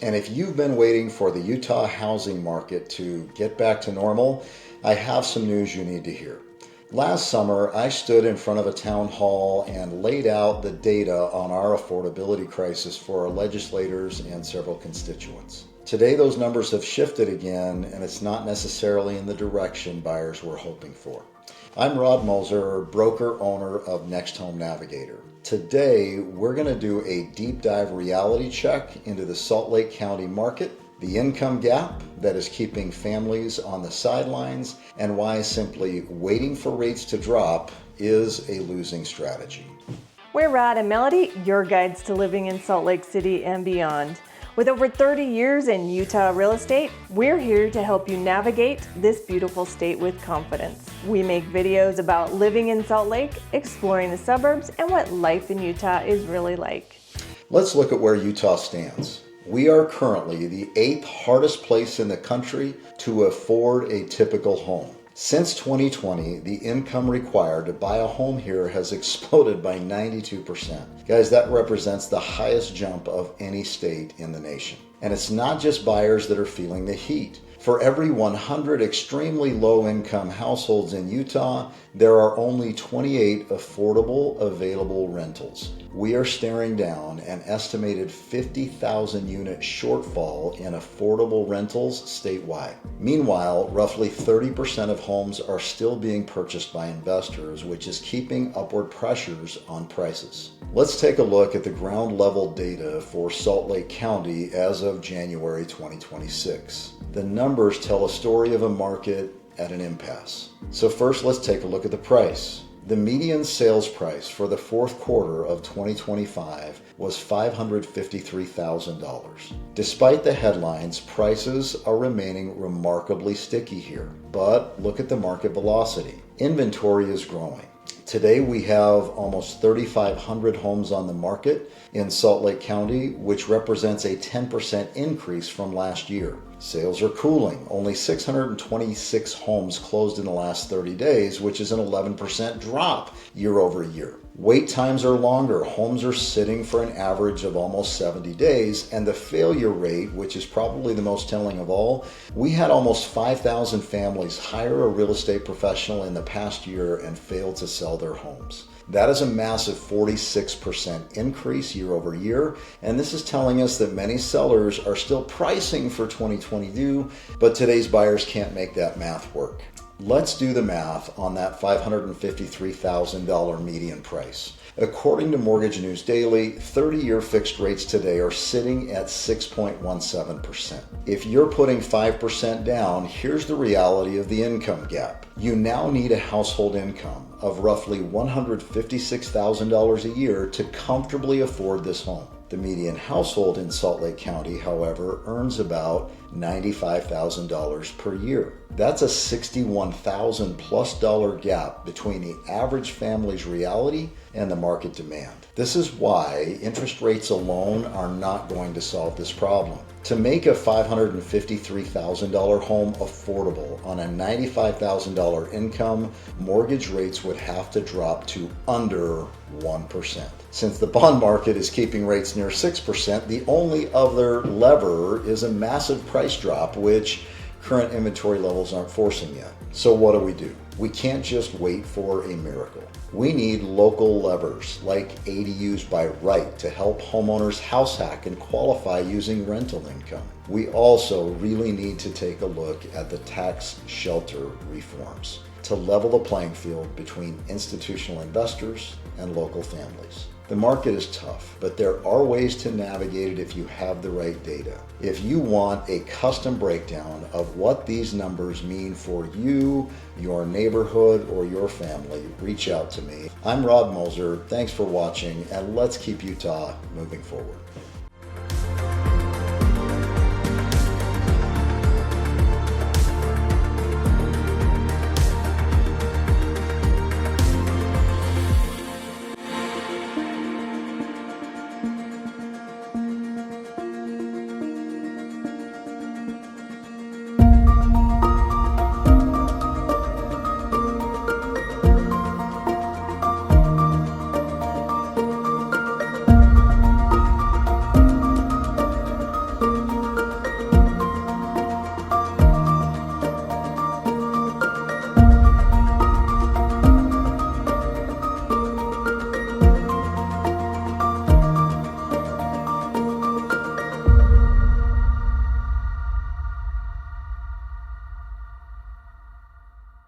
And if you've been waiting for the Utah housing market to get back to normal, I have some news you need to hear. Last summer, I stood in front of a town hall and laid out the data on our affordability crisis for our legislators and several constituents. Today, those numbers have shifted again, and it's not necessarily in the direction buyers were hoping for. I'm Rod Moser, broker-owner of NextHome Navigator. Today, we're going to do a deep dive reality check into the Salt Lake County market, the income gap that is keeping families on the sidelines, and why simply waiting for rates to drop is a losing strategy. We're Rod and Melody, your guides to living in Salt Lake City and beyond. With over 30 years in Utah real estate, we're here to help you navigate this beautiful state with confidence. We make videos about living in Salt Lake, exploring the suburbs, and what life in Utah is really like. Let's look at where Utah stands. We are currently the 8th hardest place in the country to afford a typical home. Since 2020, the income required to buy a home here has exploded by 92%. Guys, that represents the highest jump of any state in the nation. And it's not just buyers that are feeling the heat. For every 100 extremely low-income households in Utah, there are only 28 affordable available rentals. We are staring down an estimated 50,000 unit shortfall in affordable rentals statewide. Meanwhile, roughly 30% of homes are still being purchased by investors, which is keeping upward pressures on prices. Let's take a look at the ground level data for Salt Lake County as of January 2026. The numbers tell a story of a market at an impasse. So first, let's take a look at the price. The median sales price for the fourth quarter of 2025 was $553,000. Despite the headlines, prices are remaining remarkably sticky here. But look at the market velocity. Inventory is growing. Today we have almost 3,500 homes on the market in Salt Lake County, which represents a 10% increase from last year. Sales are cooling. Only 626 homes closed in the last 30 days, which is an 11% drop year over year. Wait times are longer. Homes are sitting for an average of almost 70 days, and the failure rate, which is probably the most telling of all, we had almost 5,000 families hire a real estate professional in the past year and fail to sell their homes. That is a massive 46% increase year over year, and this is telling us that many sellers are still pricing for 2022, but today's buyers can't make that math work. Let's do the math on that $553,000 median price. According to Mortgage News Daily, 30-year fixed rates today are sitting at 6.17%. If you're putting 5% down, here's the reality of the income gap. You now need a household income of roughly $156,000 a year to comfortably afford this home. The median household in Salt Lake County, however, earns about $95,000 per year. That's a $61,000 plus gap between the average family's reality and the market demand. This is why interest rates alone are not going to solve this problem. To make a $553,000 home affordable on a $95,000 income, mortgage rates would have to drop to under 1%. Since the bond market is keeping rates near 6%, the only other lever is a massive price drop, which current inventory levels aren't forcing yet. So what do? We can't just wait for a miracle. We need local levers like ADUs by right to help homeowners house hack and qualify using rental income. We also really need to take a look at the tax shelter reforms to level the playing field between institutional investors and local families. The market is tough, but there are ways to navigate it if you have the right data. If you want a custom breakdown of what these numbers mean for you, your neighborhood, or your family, reach out to me. I'm Rod Moser. Thanks for watching, and let's keep Utah moving forward.